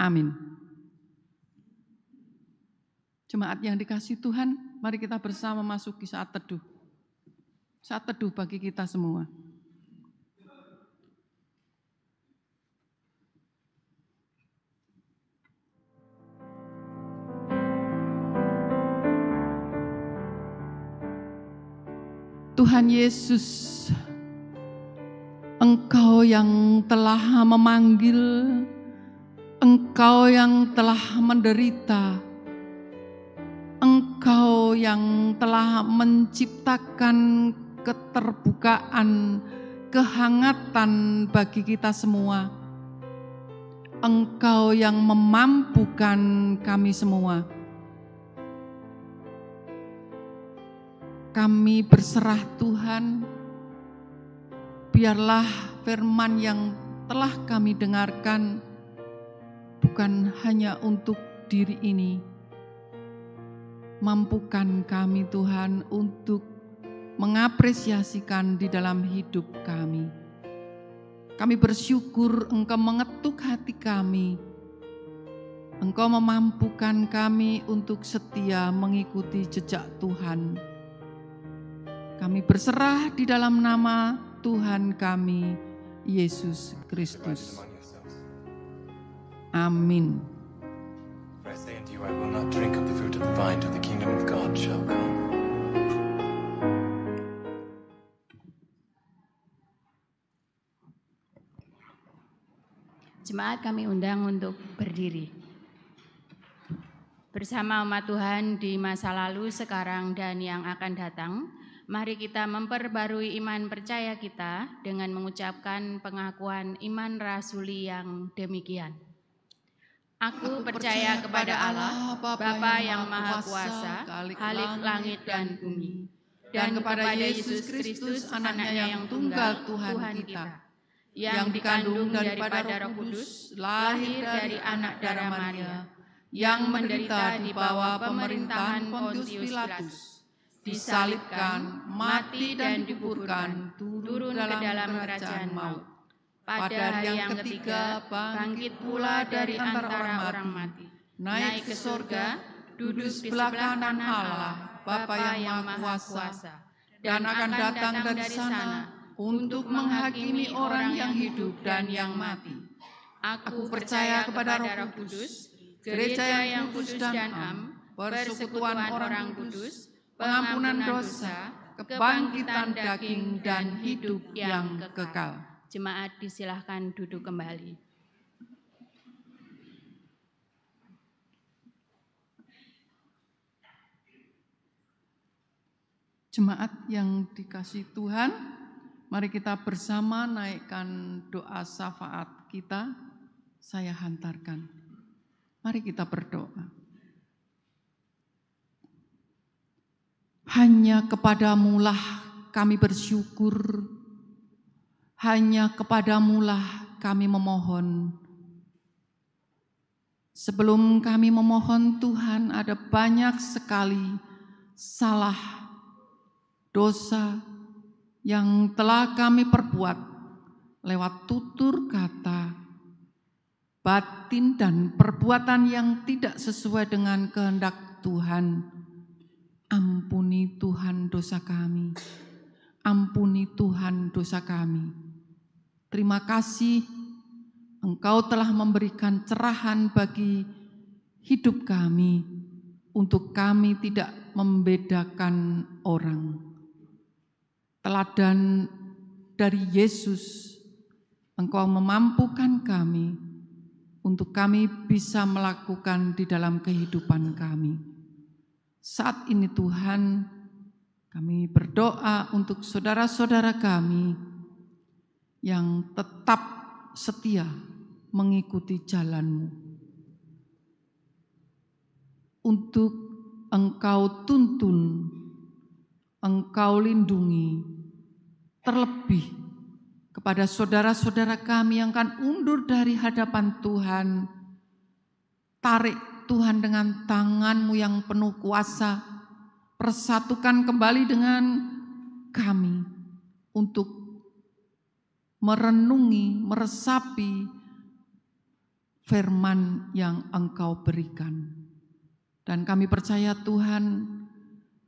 Amin. Jemaat yang dikasihi Tuhan, mari kita bersama masuki saat teduh. Saat teduh bagi kita semua. Tuhan Yesus, Engkau yang telah memanggil, Engkau yang telah menderita, Engkau Engkau yang telah menciptakan keterbukaan, kehangatan bagi kita semua. Engkau yang memampukan kami semua. Kami berserah Tuhan, biarlah firman yang telah kami dengarkan bukan hanya untuk diri ini. Mampukan kami Tuhan untuk mengapresiasikan di dalam hidup kami. Kami bersyukur Engkau mengetuk hati kami. Engkau memampukan kami untuk setia mengikuti jejak Tuhan. Kami berserah di dalam nama Tuhan kami, Yesus Kristus. Amin. For I say unto you, I will not drink of the fruit of the vine till the kingdom of God shall come. Jemaat kami undang untuk berdiri. Bersama umat Tuhan di masa lalu, sekarang, dan yang akan datang, mari kita memperbarui iman percaya kita dengan mengucapkan pengakuan iman rasuli yang demikian. Aku percaya kepada Allah, Bapa yang Maha Kuasa, Khalik langit dan bumi, dan kepada Yesus Kristus, anaknya yang tunggal Tuhan kita, yang dikandung daripada Roh Kudus, lahir dari anak darah Maria, yang menderita di bawah pemerintahan Pontius Pilatus, disalibkan, mati dan dikuburkan, turun ke dalam kerajaan maut. Pada hari yang ketiga bangkit pula dari antara orang mati, naik ke surga, duduk di sebelah kanan Allah, Bapa yang Maha Kuasa, dan akan datang dari sana untuk menghakimi orang yang hidup dan yang mati. Aku percaya kepada Roh Kudus, gereja yang kudus dan am, persekutuan orang kudus, pengampunan dosa, kebangkitan daging, dan hidup yang kekal. Jemaat disilahkan duduk kembali. Jemaat yang dikasihi Tuhan, mari kita bersama naikkan doa syafaat kita. Saya hantarkan. Mari kita berdoa. Hanya kepadamulah kami bersyukur, hanya kepadamulah kami memohon. Sebelum kami memohon Tuhan, ada banyak sekali salah, dosa yang telah kami perbuat lewat tutur kata, batin, dan perbuatan yang tidak sesuai dengan kehendak Tuhan. Ampuni Tuhan dosa kami, ampuni Tuhan dosa kami. Terima kasih Engkau telah memberikan cerahan bagi hidup kami, untuk kami tidak membedakan orang. Teladan dari Yesus, Engkau memampukan kami untuk kami bisa melakukan di dalam kehidupan kami. Saat ini Tuhan, kami berdoa untuk saudara-saudara kami yang tetap setia mengikuti jalan-Mu. Untuk Engkau tuntun, Engkau lindungi, terlebih kepada saudara-saudara kami yang akan undur dari hadapan Tuhan. Tarik Tuhan dengan tangan-Mu yang penuh kuasa, persatukan kembali dengan kami untuk merenungi, meresapi firman yang Engkau berikan. Dan kami percaya Tuhan,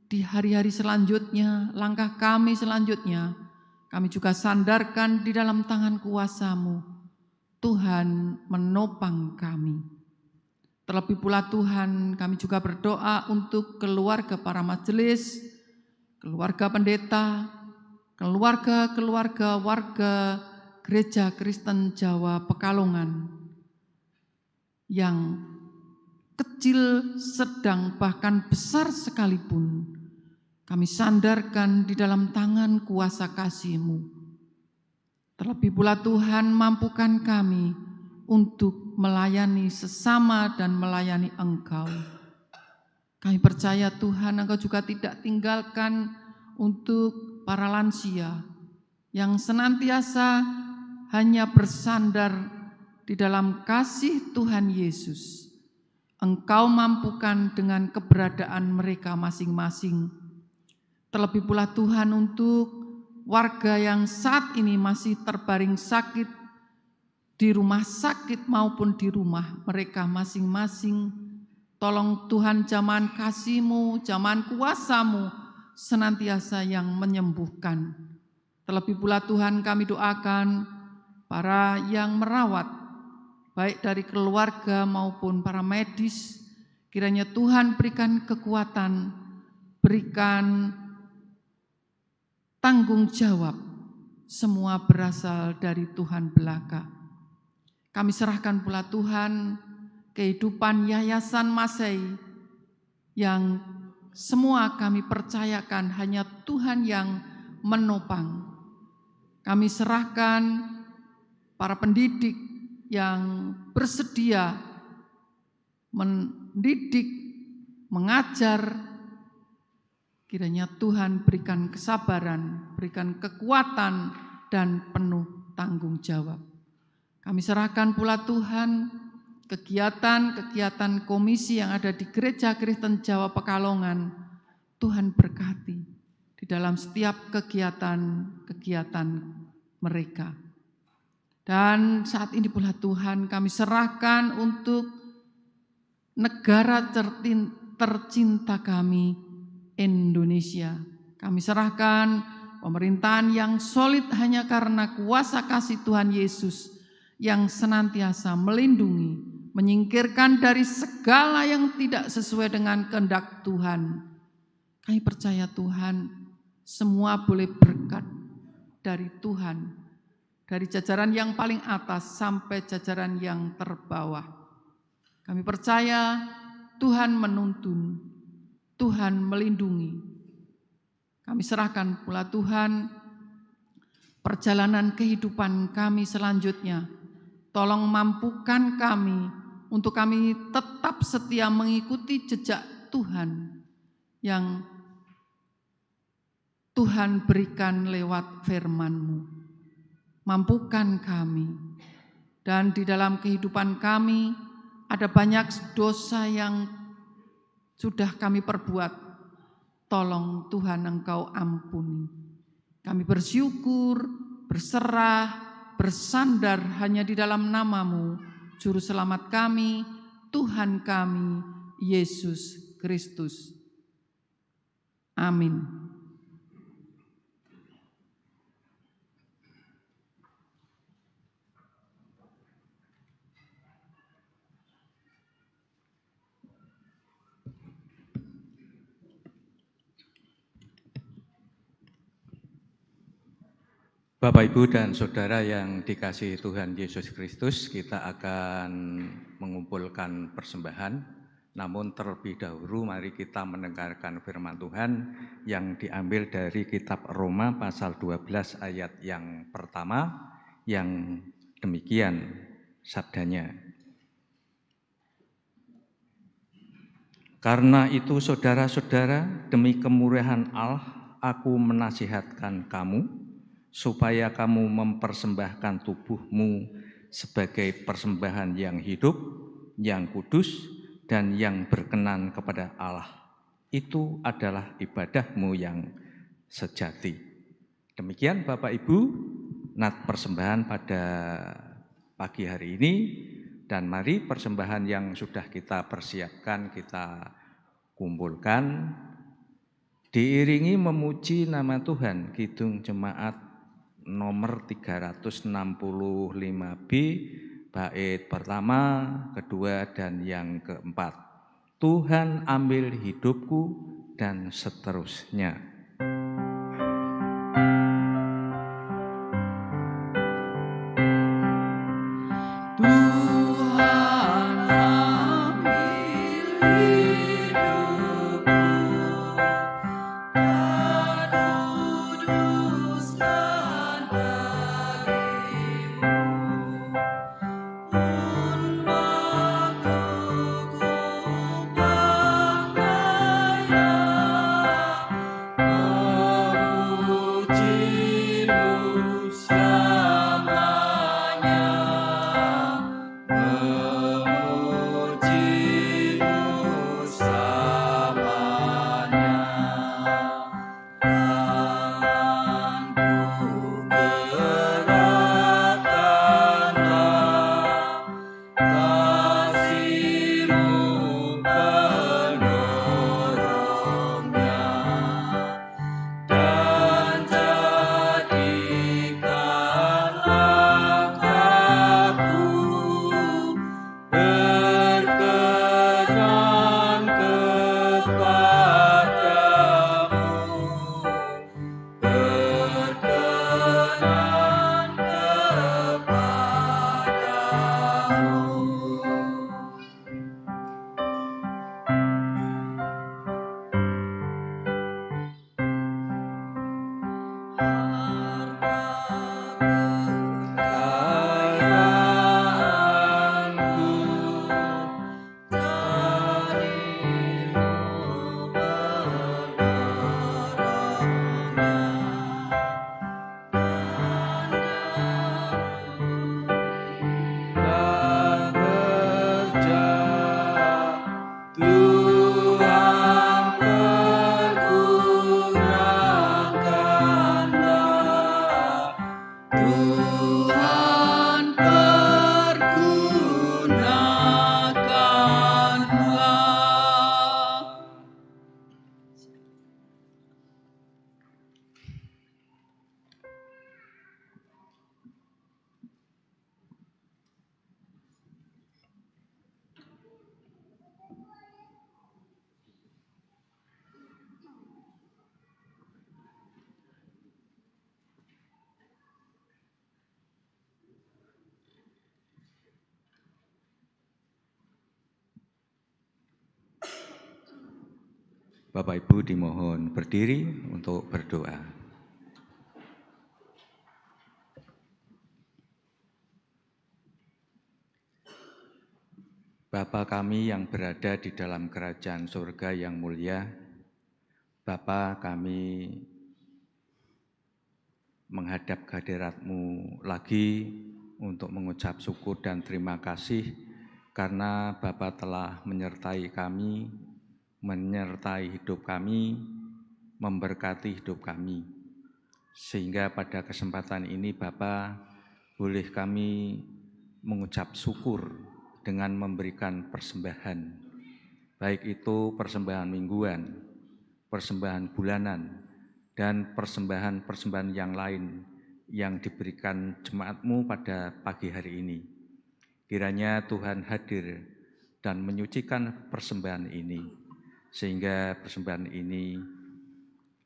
di hari-hari selanjutnya, langkah kami selanjutnya, kami juga sandarkan di dalam tangan kuasa-Mu. Tuhan menopang kami. Terlebih pula Tuhan, kami juga berdoa untuk keluarga para majelis, keluarga pendeta, keluarga-keluarga warga Gereja Kristen Jawa Pekalongan yang kecil, sedang, bahkan besar sekalipun, kami sandarkan di dalam tangan kuasa kasih-Mu. Terlebih pula Tuhan, mampukan kami untuk melayani sesama dan melayani Engkau. Kami percaya Tuhan, Engkau juga tidak tinggalkan untuk para lansia yang senantiasa hanya bersandar di dalam kasih Tuhan Yesus. Engkau mampukan dengan keberadaan mereka masing-masing. Terlebih pula Tuhan, untuk warga yang saat ini masih terbaring sakit di rumah sakit maupun di rumah mereka masing-masing, tolong Tuhan jamahan kasih-Mu, jamahan kuasa-Mu senantiasa yang menyembuhkan. Terlebih pula Tuhan, kami doakan para yang merawat, baik dari keluarga maupun para medis, kiranya Tuhan berikan kekuatan, berikan tanggung jawab, semua berasal dari Tuhan belaka. Kami serahkan pula Tuhan kehidupan Yayasan Masei yang semua kami percayakan hanya Tuhan yang menopang. Kami serahkan para pendidik yang bersedia mendidik, mengajar. Kiranya Tuhan berikan kesabaran, berikan kekuatan, dan penuh tanggung jawab. Kami serahkan pula Tuhan kegiatan-kegiatan komisi yang ada di Gereja Kristen Jawa Pekalongan. Tuhan berkati di dalam setiap kegiatan-kegiatan mereka. Dan saat ini pula Tuhan, kami serahkan untuk negara tercinta kami, Indonesia. Kami serahkan pemerintahan yang solid hanya karena kuasa kasih Tuhan Yesus yang senantiasa melindungi, menyingkirkan dari segala yang tidak sesuai dengan kehendak Tuhan. Kami percaya Tuhan, semua boleh berkat dari Tuhan, dari jajaran yang paling atas sampai jajaran yang terbawah. Kami percaya Tuhan menuntun, Tuhan melindungi. Kami serahkan pula Tuhan perjalanan kehidupan kami selanjutnya. Tolong mampukan kami untuk kami tetap setia mengikuti jejak Tuhan yang Tuhan berikan lewat firman-Mu. Mampukan kami. Dan di dalam kehidupan kami ada banyak dosa yang sudah kami perbuat, tolong Tuhan Engkau ampuni. Kami bersyukur, berserah, bersandar hanya di dalam nama-Mu, Juru Selamat kami, Tuhan kami, Yesus Kristus. Amin. Bapak, Ibu, dan Saudara yang dikasihi Tuhan Yesus Kristus, kita akan mengumpulkan persembahan. Namun terlebih dahulu mari kita mendengarkan firman Tuhan yang diambil dari kitab Roma pasal 12 ayat yang pertama, yang demikian sabdanya. Karena itu saudara-saudara, demi kemurahan Allah, aku menasihatkan kamu, supaya kamu mempersembahkan tubuhmu sebagai persembahan yang hidup, yang kudus, dan yang berkenan kepada Allah. Itu adalah ibadahmu yang sejati. Demikian Bapak Ibu, nat persembahan pada pagi hari ini, dan mari persembahan yang sudah kita persiapkan kita kumpulkan, diiringi memuji nama Tuhan. Kidung Jemaat nomor 365B, bait pertama, kedua, dan yang keempat. Tuhan ambil hidupku, dan seterusnya. Tuhan ambil Bapak Ibu dimohon berdiri untuk berdoa. Bapa kami yang berada di dalam kerajaan surga yang mulia, Bapa, kami menghadap kehadirat-Mu lagi untuk mengucap syukur dan terima kasih karena Bapa telah menyertai kami, menyertai hidup kami, memberkati hidup kami. Sehingga pada kesempatan ini Bapa, boleh kami mengucap syukur dengan memberikan persembahan, baik itu persembahan mingguan, persembahan bulanan, dan persembahan-persembahan yang lain yang diberikan jemaat-Mu pada pagi hari ini. Kiranya Tuhan hadir dan menyucikan persembahan ini, sehingga persembahan ini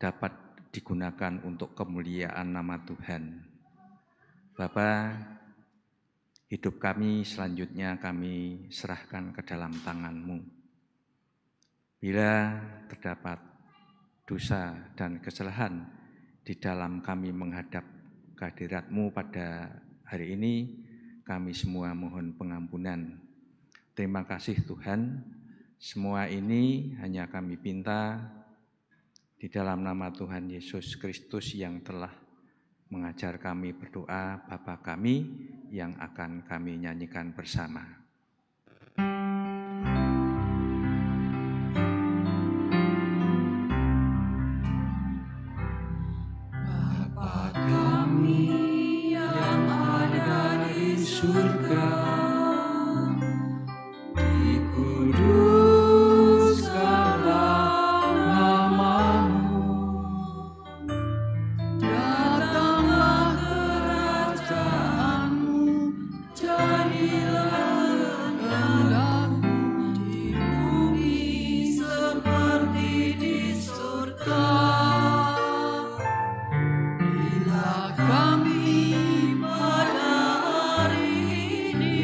dapat digunakan untuk kemuliaan nama Tuhan. Bapa, hidup kami selanjutnya kami serahkan ke dalam tangan-Mu. Bila terdapat dosa dan kesalahan di dalam kami menghadap kehadirat-Mu pada hari ini, kami semua mohon pengampunan. Terima kasih Tuhan, semua ini hanya kami pinta di dalam nama Tuhan Yesus Kristus yang telah mengajar kami berdoa, Bapa kami yang akan kami nyanyikan bersama. Bapa kami yang ada di surga, dikuduskanlah nama-Mu, datanglah kerajaan-Mu, jadilah kehendak-Mu di bumi seperti di surga. Bila kami pada hari ini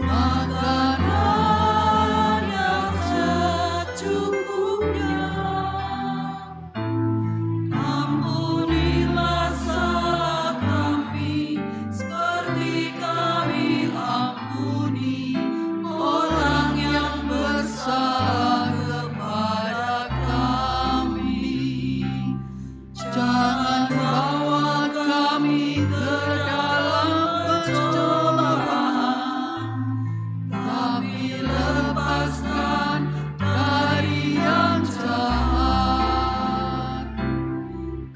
makanan yang secukupnya, ampunilah salah kami seperti kami ampuni orang yang bersalah kepada kami. Jangan bawa kami ke dalam pencobaan, tapi lepaskan dari yang jahat.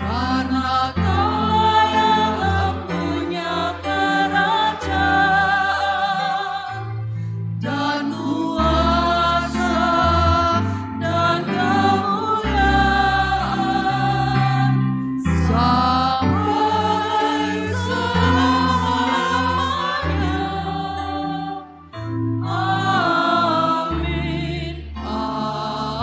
Karena Kaulah yang mempunyai kerajaan dan kuasa dan kemuliaan sampai selamanya. Amin. Amin.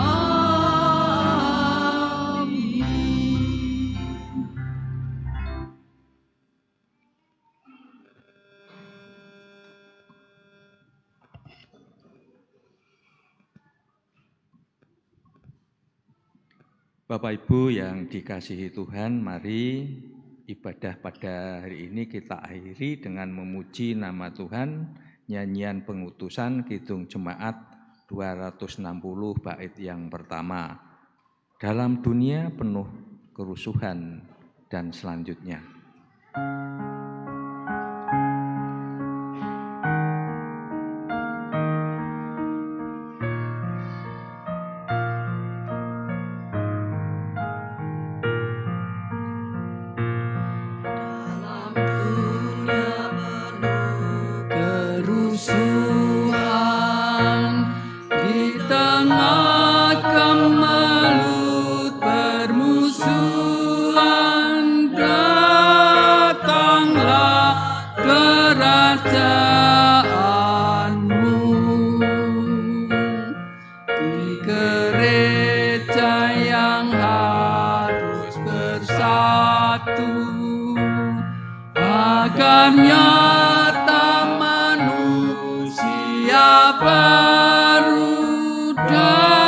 Bapak Ibu yang dikasihi Tuhan, mari ibadah pada hari ini kita akhiri dengan memuji nama Tuhan, nyanyian pengutusan Kidung Jemaat 260 bait yang pertama. Dalam dunia penuh kerusuhan dan selanjutnya. Dalam dunia penuh kerusuhan, di tengah kemelut permusuhan, datanglah kerajaan-Mu. Di gereja yang harus bersatu, agar nyata manusia baru dan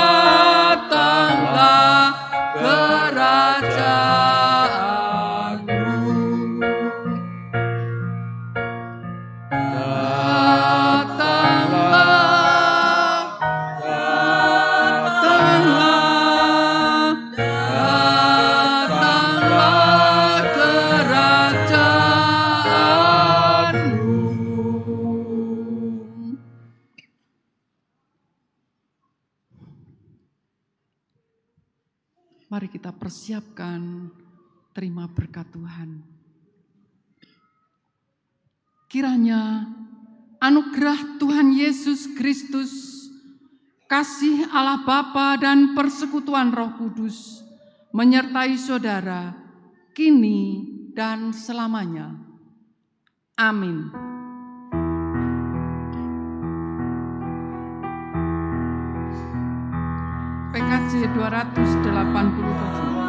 Mari kita persiapkan terima berkat Tuhan. Kiranya anugerah Tuhan Yesus Kristus, kasih Allah Bapa dan persekutuan Roh Kudus menyertai saudara kini dan selamanya. Amin. PKJ 287.